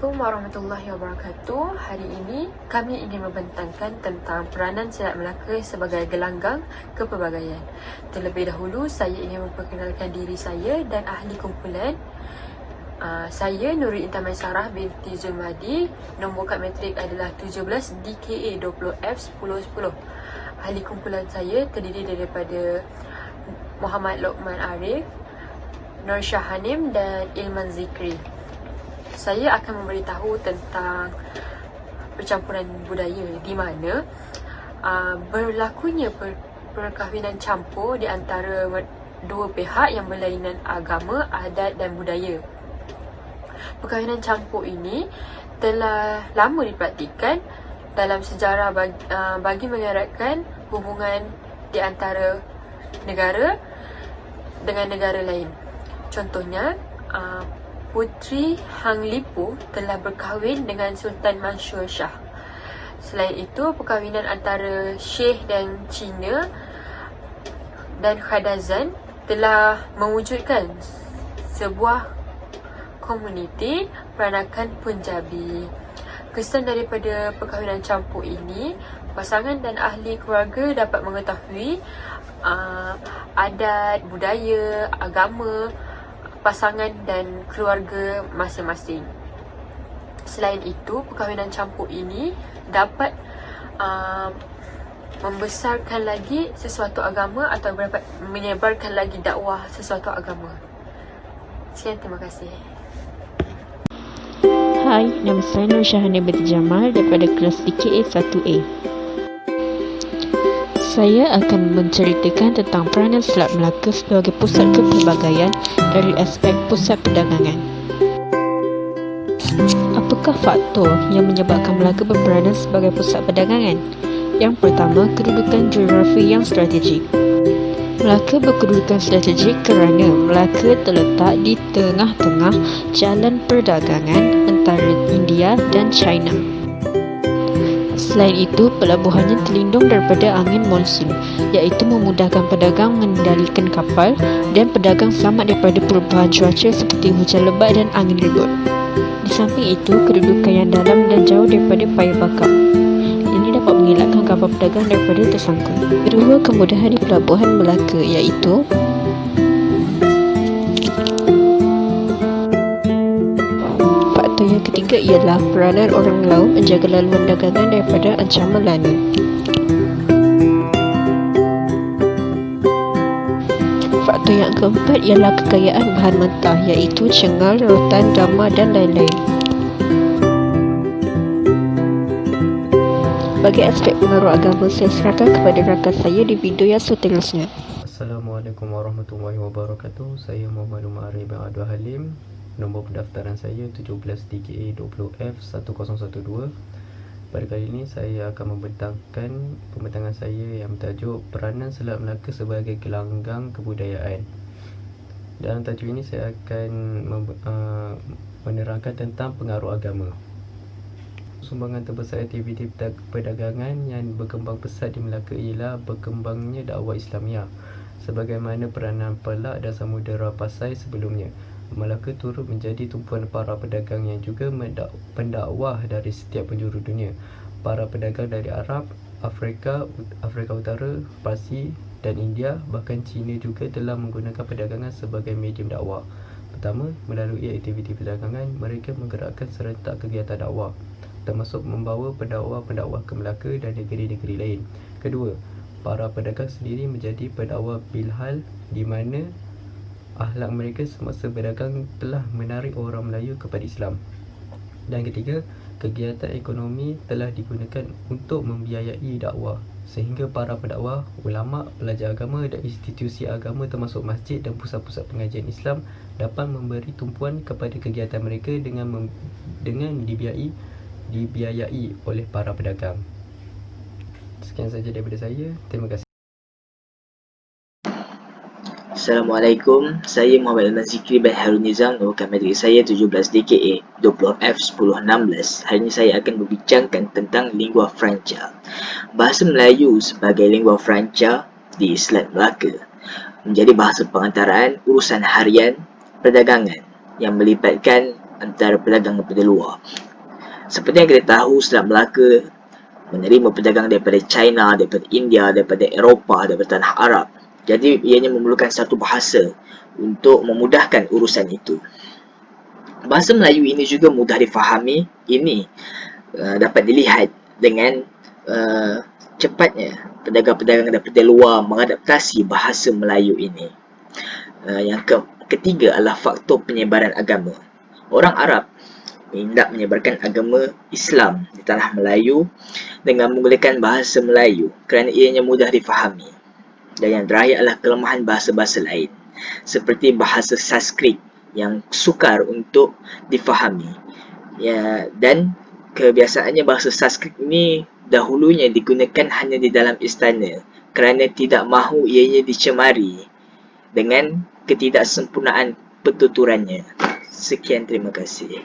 Assalamualaikum warahmatullahi wabarakatuh. Hari ini kami ingin membentangkan tentang peranan Selat Melaka sebagai gelanggang kepelbagaian. Terlebih dahulu, saya ingin memperkenalkan diri saya dan ahli kumpulan. Saya Nurul Intan Maisarah binti Zulmadi. Nombor kad matrik adalah 17 DKA 20F 1010. Ahli kumpulan saya terdiri daripada Muhammad Lokman Arif, Nur Syahanim dan Ilman Zikri. Saya akan memberitahu tentang percampuran budaya di mana berlakunya perkahwinan campur di antara dua pihak yang berlainan agama, adat dan budaya. Perkahwinan campur ini telah lama dipraktikkan dalam sejarah bagi mengeratkan hubungan di antara negara dengan negara lain. Contohnya, Puteri Hang Lipu telah berkahwin dengan Sultan Mansur Shah. Selain itu, perkahwinan antara Syekh dan Cina dan Khadazan telah mewujudkan sebuah komuniti peranakan Punjabi. Kesan daripada perkahwinan campur ini, pasangan dan ahli keluarga dapat mengetahui adat, budaya, agama pasangan dan keluarga masing-masing. Selain itu, perkahwinan campur ini dapat membesarkan lagi sesuatu agama atau dapat menyebarkan lagi dakwah sesuatu agama. Sekian, terima kasih. Hai, nama saya Nur Syahanim binti Jamal daripada kelas DKA 1A. Saya akan menceritakan tentang peranan Selat Melaka sebagai pusat kepelbagaian dari aspek pusat perdagangan. Apakah faktor yang menyebabkan Melaka berperanan sebagai pusat perdagangan? Yang pertama, kedudukan geografi yang strategik. Melaka berkedudukan strategik kerana Melaka terletak di tengah-tengah jalan perdagangan antara India dan China. Selain itu, pelabuhannya terlindung daripada angin monsun, iaitu memudahkan pedagang mengendalikan kapal dan pedagang selamat daripada perubahan cuaca seperti hujan lebat dan angin ribut. Di samping itu, kedudukan yang dalam dan jauh daripada paya bakar. Ini dapat mengelakkan kapal pedagang daripada tersangkut. Kedua, kemudahan di pelabuhan Melaka iaitu yang ketiga ialah peranan orang laut menjaga laluan dagangan daripada ancaman lana. Faktor yang keempat ialah kekayaan bahan mentah iaitu cengal, rotan, dama dan lain-lain. Bagi aspek pengaruh agama, saya serahkan kepada rakan saya di video yang seterusnya. Assalamualaikum warahmatullahi wabarakatuh. Saya Muhammad Umar bin Abdul Halim. Nombor pendaftaran saya 17 DKA 20F 1012. Pada kali ini saya akan membentangkan pembentangan saya yang bertajuk Peranan Selat Melaka sebagai gelanggang kebudayaan. Dalam tajuk ini saya akan menerangkan tentang pengaruh agama. Sumbangan terbesar aktiviti perdagangan yang berkembang pesat di Melaka ialah berkembangnya dakwah Islamiah. Sebagaimana peranan Perak dan Samudera Pasai sebelumnya, Melaka turut menjadi tumpuan para pedagang yang juga pendakwah dari setiap penjuru dunia. Para pedagang dari Arab, Afrika Utara, Parsi dan India, bahkan Cina juga telah menggunakan perdagangan sebagai medium dakwah. Pertama, melalui aktiviti perdagangan, mereka menggerakkan serentak kegiatan dakwah, termasuk membawa pendakwah-pendakwah ke Melaka dan negeri-negeri lain. Kedua, para pedagang sendiri menjadi pendakwah bilhal di mana akhlak mereka semasa berdagang telah menarik orang Melayu kepada Islam. Dan ketiga, kegiatan ekonomi telah digunakan untuk membiayai dakwah, sehingga para pendakwah, ulama, pelajar agama dan institusi agama termasuk masjid dan pusat-pusat pengajian Islam dapat memberi tumpuan kepada kegiatan mereka dengan dibiayai oleh para pedagang. Sekian saja daripada saya. Terima kasih. Assalamualaikum, saya Muhammad Ilman Zikri bin Harun Nizam. Nombor kad matrik saya 17 DKA 20F 1016. Hari ini saya akan berbincangkan tentang lingua franca. Bahasa Melayu sebagai lingua franca di Selat Melaka menjadi bahasa pengantaraan urusan harian perdagangan yang melibatkan antara pedagang daripada luar. Seperti yang kita tahu, Selat Melaka menerima pedagang daripada China, daripada India, daripada Eropah, daripada tanah Arab. Jadi ianya memerlukan satu bahasa untuk memudahkan urusan itu. Bahasa Melayu ini juga mudah difahami. Ini dapat dilihat dengan cepatnya pedagang-pedagang daripada luar mengadaptasi bahasa Melayu ini. Yang ketiga adalah faktor penyebaran agama. Orang Arab hendak menyebarkan agama Islam di tanah Melayu dengan menggunakan bahasa Melayu kerana ianya mudah difahami. Dan yang terakhir adalah kelemahan bahasa-bahasa lain seperti bahasa Sanskrit yang sukar untuk difahami. Dan kebiasaannya bahasa Sanskrit ini dahulunya digunakan hanya di dalam istana kerana tidak mahu ianya dicemari dengan ketidaksempurnaan pertuturannya. Sekian, terima kasih.